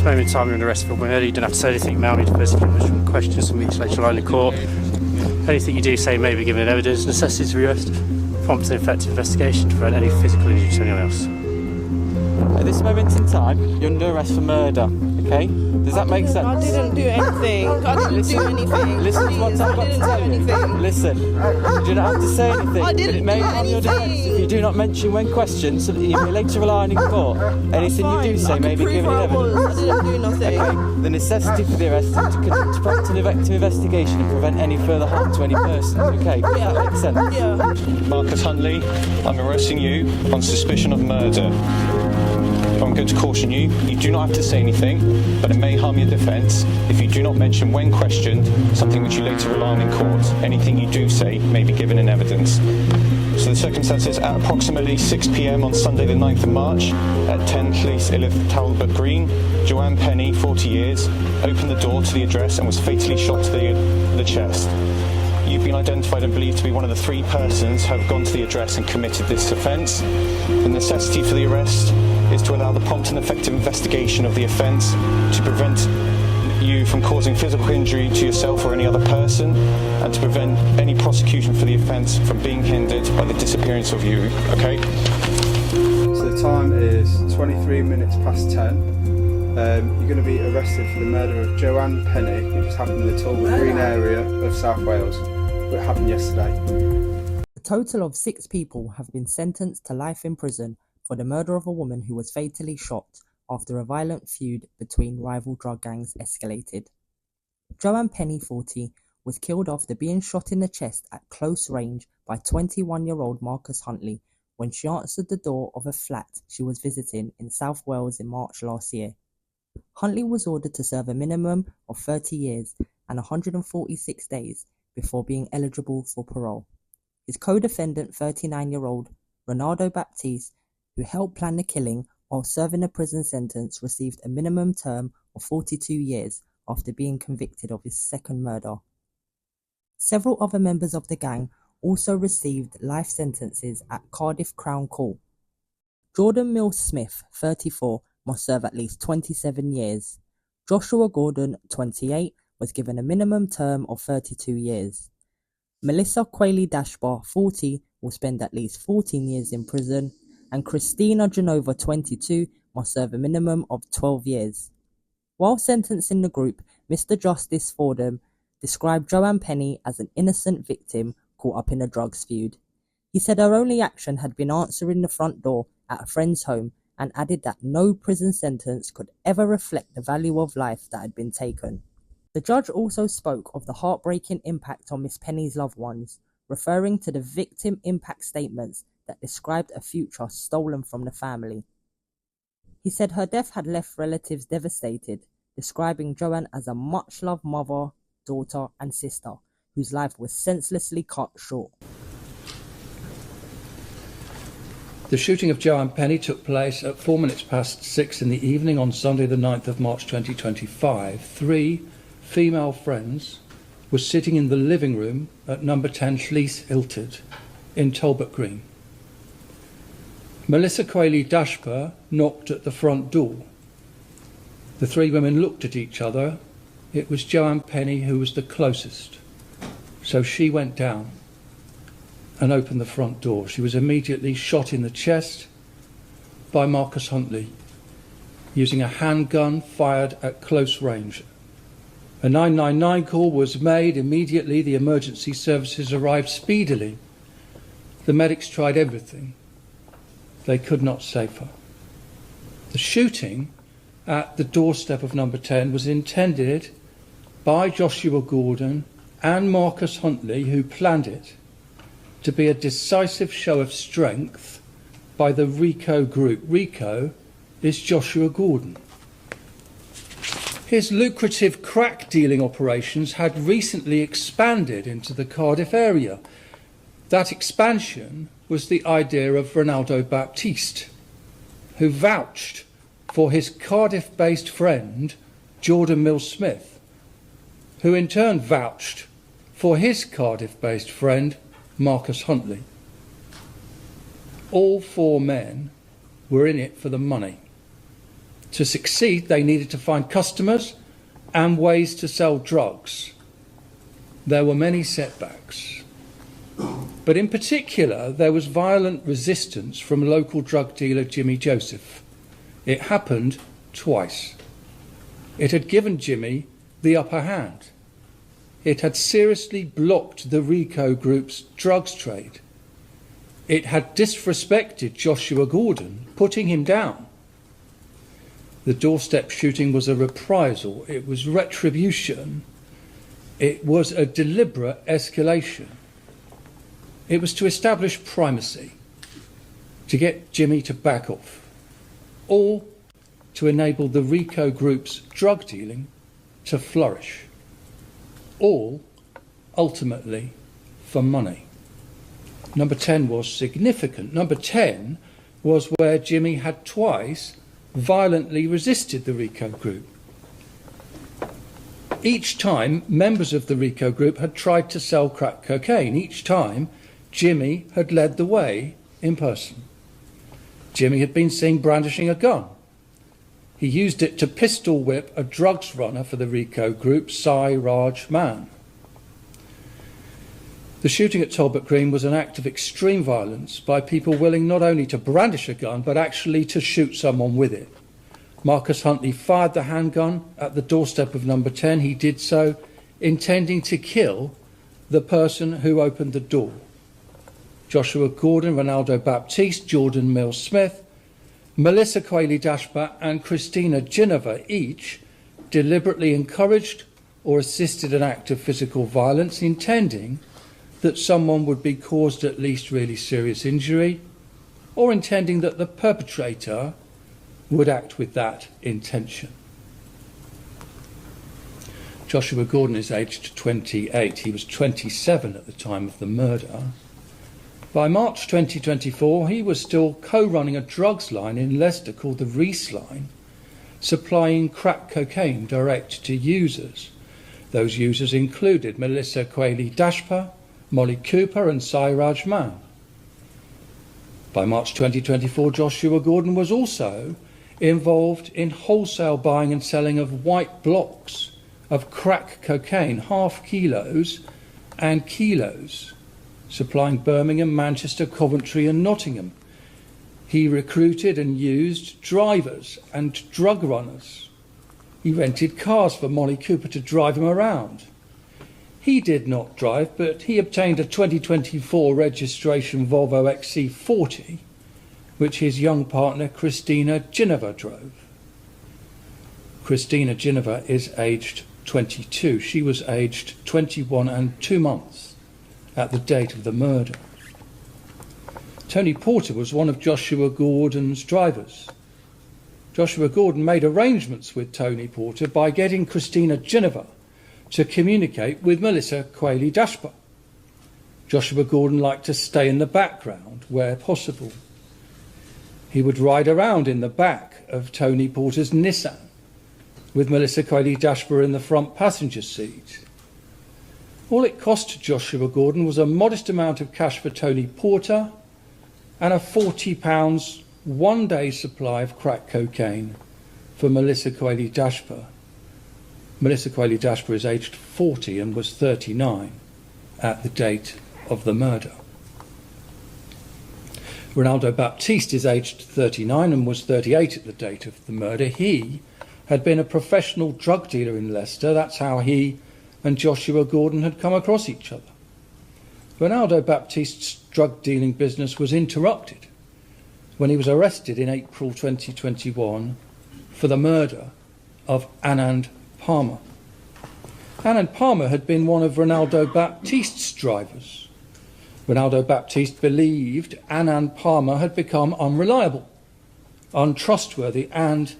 moment in time you're under arrest for murder. You don't have to say anything. May harm you physically from questions from each later line in court. Anything you do say may be given evidence. Necessity to arrest. Prompt and effective investigation to prevent any physical injury to anyone else. At this moment in time, you're under arrest for murder, okay? Does that make sense? I didn't do anything. I didn't do anything. Listen to what I've got to tell you. Listen, you do not have to say anything, I but didn't it may do harm your defence anything. if you do not mention when questioned, so that you may later rely on in court. Anything you do say may be given evidence. I didn't do nothing. Okay? The necessity for the arrest is to conduct a prompt and effective investigation and prevent any further harm to any person, okay? Does that make sense? Yeah. Marcus Huntley, I'm arresting you on suspicion of murder. I'm going to caution you, you do not have to say anything, but it may harm your defence if you do not mention when questioned something which you later rely on in court. Anything you do say may be given in evidence. So the circumstances, at approximately 6 p.m. on Sunday the 9th of March at 10 Llys Ilith Talbot Green, Joanne Penny, 40 years, opened the door to the address and was fatally shot to the chest. You've been identified and believed to be one of the 3 persons who have gone to the address and committed this offence. The necessity for the arrest is to allow the prompt and effective investigation of the offence to prevent you from causing physical injury to yourself or any other person, and to prevent any prosecution for the offence from being hindered by the disappearance of you, okay? So the time is 23 minutes past 10. You're going to be arrested for the murder of Joanne Penny, which happened in the Talbot Green area of South Wales. It happened yesterday. A total of 6 people have been sentenced to life in prison for the murder of a woman who was fatally shot after a violent feud between rival drug gangs escalated. Joanne Penny, 40, was killed after being shot in the chest at close range by 21-year-old Marcus Huntley when she answered the door of a flat she was visiting in South Wales in March last year. Huntley was ordered to serve a minimum of 30 years and 146 days before being eligible for parole. His co-defendant, 39-year-old Ronaldo Baptiste, who helped plan the killing while serving a prison sentence, received a minimum term of 42 years after being convicted of his second murder. Several other members of the gang also received life sentences at Cardiff Crown Court. Jordan Mills Smith, 34, must serve at least 27 years. Joshua Gordon, 28, was given a minimum term of 32 years. Melissa Quayle-Dashbar, 40, will spend at least 14 years in prison, and Christina Genova, 22, must serve a minimum of 12 years. While sentencing the group, Mr. Justice Fordham described Joanne Penny as an innocent victim caught up in a drugs feud. He said her only action had been answering the front door at a friend's home, and added that no prison sentence could ever reflect the value of life that had been taken. The judge also spoke of the heartbreaking impact on Miss Penny's loved ones, referring to the victim impact statements that described a future stolen from the family. He said her death had left relatives devastated, describing Joanne as a much-loved mother, daughter and sister whose life was senselessly cut short. The shooting of Joanne Penny took place at 4 minutes past 6 in the evening on Sunday the 9th of March 2025. 3 female friends were sitting in the living room at number 10 Llys Iltyd in Talbot Green. Melissa Quayle-Dashbar knocked at the front door. The 3 women looked at each other. It was Joanne Penny who was the closest, so she went down and opened the front door. She was immediately shot in the chest by Marcus Huntley using a handgun fired at close range. A 999 call was made. Immediately the emergency services arrived speedily. The medics tried everything. They could not save her. The shooting at the doorstep of number 10 was intended by Joshua Gordon and Marcus Huntley, who planned it, to be a decisive show of strength by the RICO group. RICO is Joshua Gordon. His lucrative crack dealing operations had recently expanded into the Cardiff area. That expansion was the idea of Ronaldo Baptiste, who vouched for his Cardiff-based friend Jordan Mills Smith, who in turn vouched for his Cardiff-based friend Marcus Huntley. All 4 men were in it for the money, To succeed, they needed to find customers and ways to sell drugs. There were many setbacks. But in particular, there was violent resistance from local drug dealer Jimmy Joseph. It happened twice. It had given Jimmy the upper hand. It had seriously blocked the RICO Group's drugs trade. It had disrespected Joshua Gordon, putting him down. The doorstep shooting was a reprisal. It was retribution. It was a deliberate escalation. It was to establish primacy, to get Jimmy to back off, all to enable the RICO Group's drug dealing to flourish, all ultimately for money. Number 10 was significant. Number 10 was where Jimmy had twice violently resisted the RICO Group. Each time, members of the RICO Group had tried to sell crack cocaine. Each time, Jimmy had led the way in person. Jimmy had been seen brandishing a gun. He used it to pistol whip a drugs runner for the RICO Group, Sairaj Mann. The shooting at Talbot Green was an act of extreme violence by people willing not only to brandish a gun, but actually to shoot someone with it. Marcus Huntley fired the handgun at the doorstep of number 10. He did so intending to kill the person who opened the door. Joshua Gordon, Ronaldo Baptiste, Jordan Mills Smith, Melissa Quayle Dashba and Christina Geneva each deliberately encouraged or assisted an act of physical violence intending that someone would be caused at least really serious injury, or intending that the perpetrator would act with that intention. Joshua Gordon is aged 28. He was 27 at the time of the murder. By March 2024, he was still co-running a drugs line in Leicester called the Reese Line, supplying crack cocaine direct to users. Those users included Melissa Quayle Dashpa, Molly Cooper and Sairaj Mann. By March 2024, Joshua Gordon was also involved in wholesale buying and selling of white blocks of crack cocaine, half kilos and kilos, supplying Birmingham, Manchester, Coventry and Nottingham. He recruited and used drivers and drug runners. He rented cars for Molly Cooper to drive him around. He did not drive, but he obtained a 2024 registration Volvo XC40, which his young partner Christina Geneva drove. Christina Geneva is aged 22. She was aged 21 and 2 months at the date of the murder. Tony Porter was one of Joshua Gordon's drivers. Joshua Gordon made arrangements with Tony Porter by getting Christina Geneva to communicate with Melissa Quayle Dashpa. Joshua Gordon liked to stay in the background where possible. He would ride around in the back of Tony Porter's Nissan with Melissa Quayle Dashpa in the front passenger seat. All it cost Joshua Gordon was a modest amount of cash for Tony Porter and a £40 one-day supply of crack cocaine for Melissa Quayle Dashpa. Melissa Quayle Dashpa is aged 40 and was 39 at the date of the murder. Ronaldo Baptiste is aged 39 and was 38 at the date of the murder. He had been a professional drug dealer in Leicester. That's how he and Joshua Gordon had come across each other. Ronaldo Baptiste's drug dealing business was interrupted when he was arrested in April 2021 for the murder of Anand Palmer. Anand Palmer had been one of Ronaldo Baptiste's drivers. Ronaldo Baptiste believed Anand Palmer had become unreliable, untrustworthy and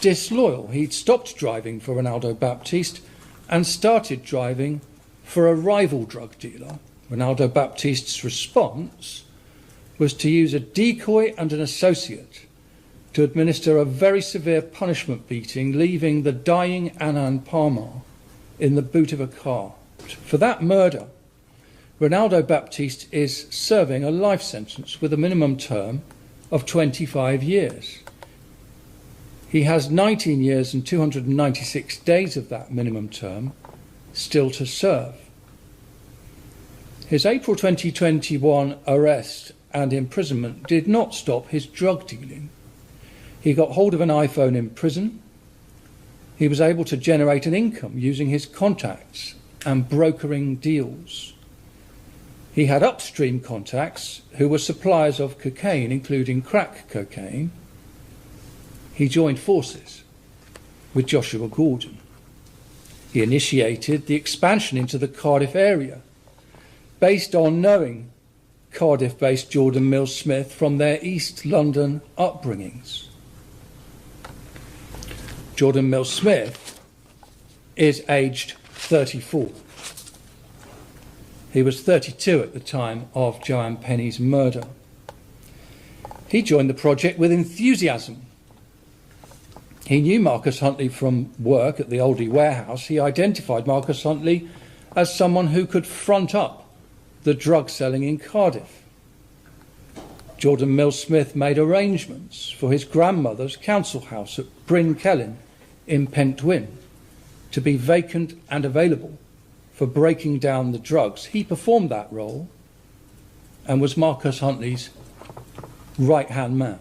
disloyal. He'd stopped driving for Ronaldo Baptiste and started driving for a rival drug dealer. Ronaldo Baptiste's response was to use a decoy and an associate to administer a very severe punishment beating, leaving the dying Anand Palmer in the boot of a car. For that murder, Ronaldo Baptiste is serving a life sentence with a minimum term of 25 years. He has 19 years and 296 days of that minimum term still to serve. His April 2021 arrest and imprisonment did not stop his drug dealing. He got hold of an iPhone in prison. He was able to generate an income using his contacts and brokering deals. He had upstream contacts who were suppliers of cocaine, including crack cocaine. He joined forces with Joshua Gordon. He initiated the expansion into the Cardiff area based on knowing Cardiff-based Jordan Mills Smith from their East London upbringings. Jordan Mills Smith is aged 34. He was 32 at the time of Joanne Penny's murder. He joined the project with enthusiasm. He knew Marcus Huntley from work at the Aldi warehouse. He identified Marcus Huntley as someone who could front up the drug selling in Cardiff. Jordan Mills Smith made arrangements for his grandmother's council house at Bryn Celyn in Pentwyn to be vacant and available for breaking down the drugs. He performed that role and was Marcus Huntley's right-hand man.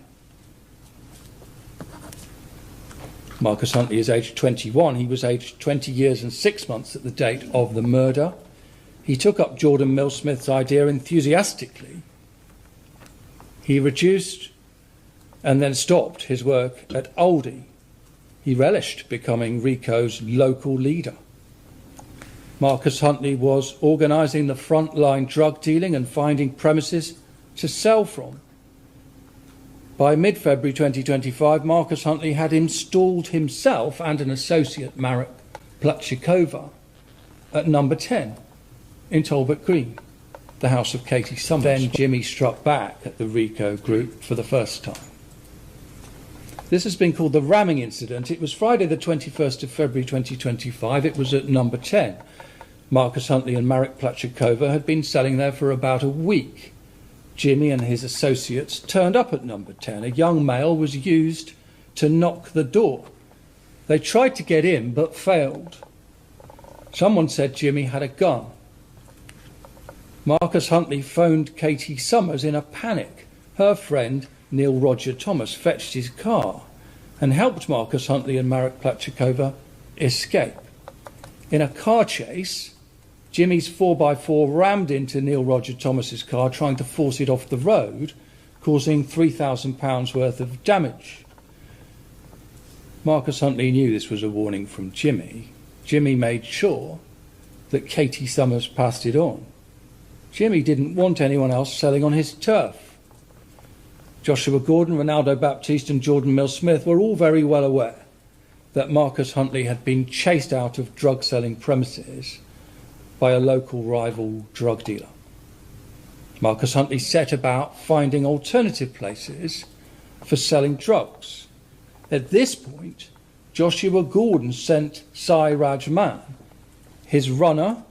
Marcus Huntley is aged 21. He was aged 20 years and 6 months at the date of the murder. He took up Jordan Mills Smith's idea enthusiastically. He reduced and then stopped his work at Aldi. He relished becoming Rico's local leader. Marcus Huntley was organising the front-line drug dealing and finding premises to sell from. By mid-February 2025, Marcus Huntley had installed himself and an associate, Marek Plachikova, at number 10 in Talbot Green, the house of Katie Summers. Then Jimmy struck back at the Rico group for the first time. This has been called the ramming incident. It was Friday the 21st of February 2025. It was at number 10. Marcus Huntley and Marek Plachikova had been selling there for about a week. Jimmy and his associates turned up at number 10. A young male was used to knock the door. They tried to get in but failed. Someone said Jimmy had a gun. Marcus Huntley phoned Katie Summers in a panic. Her friend Neil Roger Thomas fetched his car and helped Marcus Huntley and Marek Plachikova escape. In a car chase, Jimmy's 4x4 rammed into Neil Roger Thomas's car, trying to force it off the road, causing £3,000 worth of damage. Marcus Huntley knew this was a warning from Jimmy. Jimmy made sure that Katie Summers passed it on. Jimmy didn't want anyone else selling on his turf. Joshua Gordon, Ronaldo Baptiste and Jordan Mills Smith were all very well aware that Marcus Huntley had been chased out of drug-selling premises by a local rival drug dealer. Marcus Huntley set about finding alternative places for selling drugs. At this point, Joshua Gordon sent Sai Rajman, his runner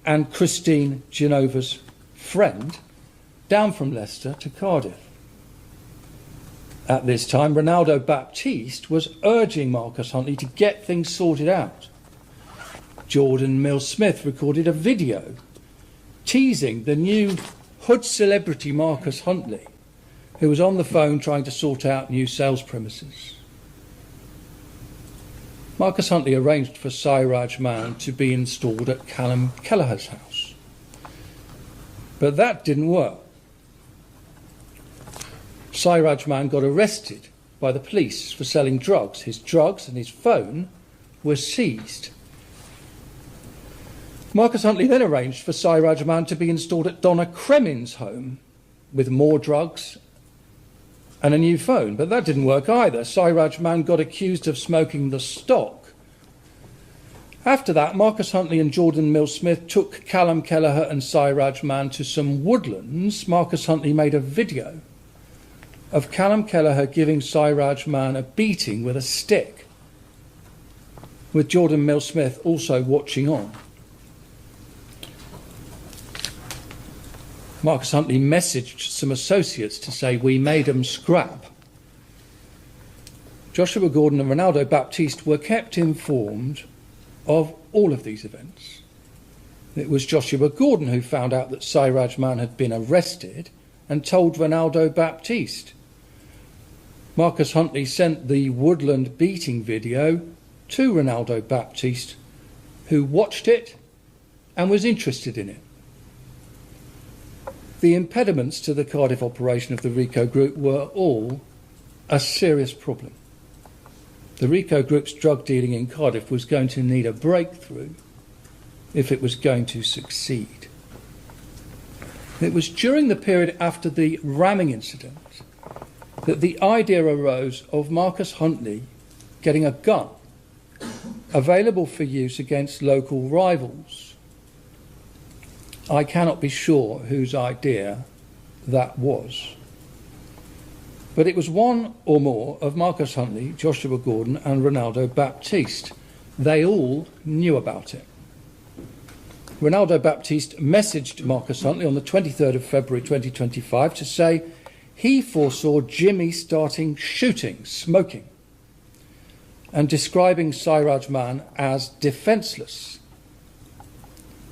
and Christine Genova's friend, down from Leicester to Cardiff. At this time, Ronaldo Baptiste was urging Marcus Huntley to get things sorted out. Jordan Mills Smith recorded a video teasing the new hood celebrity Marcus Huntley, who was on the phone trying to sort out new sales premises. Marcus Huntley arranged for Sai Rajman to be installed at Callum Kelleher's house. But that didn't work. Sai Rajman got arrested by the police for selling drugs. His drugs and his phone were seized. Marcus Huntley then arranged for Sai Rajman to be installed at Donna Kremin's home with more drugs and a new phone, but that didn't work either. Sai Rajman got accused of smoking the stock. After that, Marcus Huntley and Jordan Mills Smith took Callum Kelleher and Sai Rajman to some woodlands. Marcus Huntley made a video of Callum Kelleher giving Sai Rajman a beating with a stick, with Jordan Mills Smith also watching on. Marcus Huntley messaged some associates to say, "We made 'em scrap." Joshua Gordon and Ronaldo Baptiste were kept informed of all of these events. It was Joshua Gordon who found out that Sairaj Man had been arrested and told Ronaldo Baptiste. Marcus Huntley sent the Woodland beating video to Ronaldo Baptiste, who watched it and was interested in it. The impediments to the Cardiff operation of the RICO Group were all a serious problem. The RICO Group's drug dealing in Cardiff was going to need a breakthrough if it was going to succeed. It was during the period after the ramming incident that the idea arose of Marcus Huntley getting a gun available for use against local rivals. I cannot be sure whose idea that was. But it was one or more of Marcus Huntley, Joshua Gordon and Ronaldo Baptiste. They all knew about it. Ronaldo Baptiste messaged Marcus Huntley on the 23rd of February 2025 to say he foresaw Jimmy starting shooting, smoking, and describing Sairaj Man as defenceless.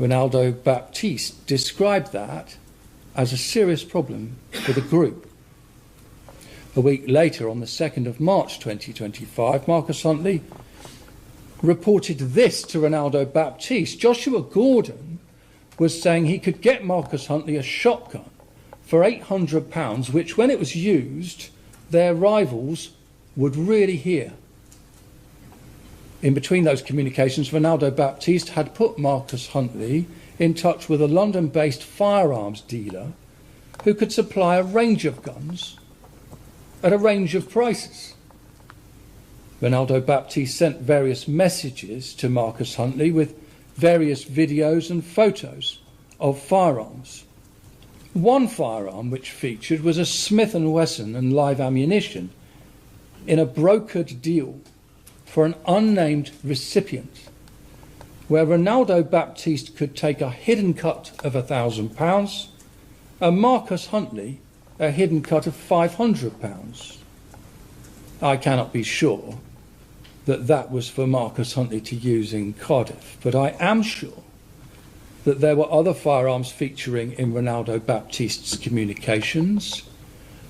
Ronaldo Baptiste described that as a serious problem for the group. A week later, on the 2nd of March 2025, Marcus Huntley reported this to Ronaldo Baptiste. Joshua Gordon was saying he could get Marcus Huntley a shotgun for £800, which when it was used, their rivals would really hear. In between those communications, Ronaldo Baptiste had put Marcus Huntley in touch with a London-based firearms dealer who could supply a range of guns at a range of prices. Ronaldo Baptiste sent various messages to Marcus Huntley with various videos and photos of firearms. One firearm which featured was a Smith & Wesson and live ammunition in a brokered deal for an unnamed recipient, where Ronaldo Baptiste could take a hidden cut of £1,000 and Marcus Huntley a hidden cut of £500. I cannot be sure that that was for Marcus Huntley to use in Cardiff, but I am sure that there were other firearms featuring in Ronaldo Baptiste's communications.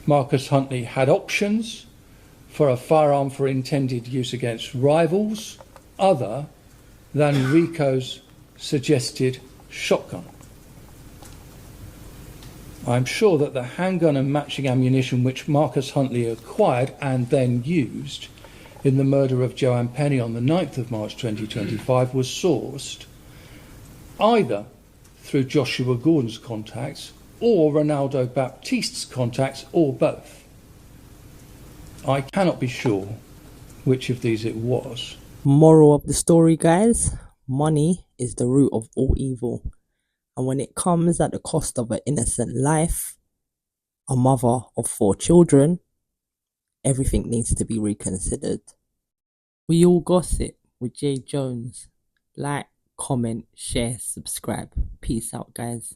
Marcus Huntley had options for a firearm for intended use against rivals other than Rico's suggested shotgun. I'm sure that the handgun and matching ammunition which Marcus Huntley acquired and then used in the murder of Joanne Penny on the 9th of March 2025 was sourced either through Joshua Gordon's contacts or Ronaldo Baptiste's contacts, or both. I cannot be sure which of these it was. Moral of the story, guys: money is the root of all evil. And when it comes at the cost of an innocent life, a mother of 4 children, everything needs to be reconsidered. We all gossip with Jay Jones. Like, comment, share, subscribe. Peace out, guys.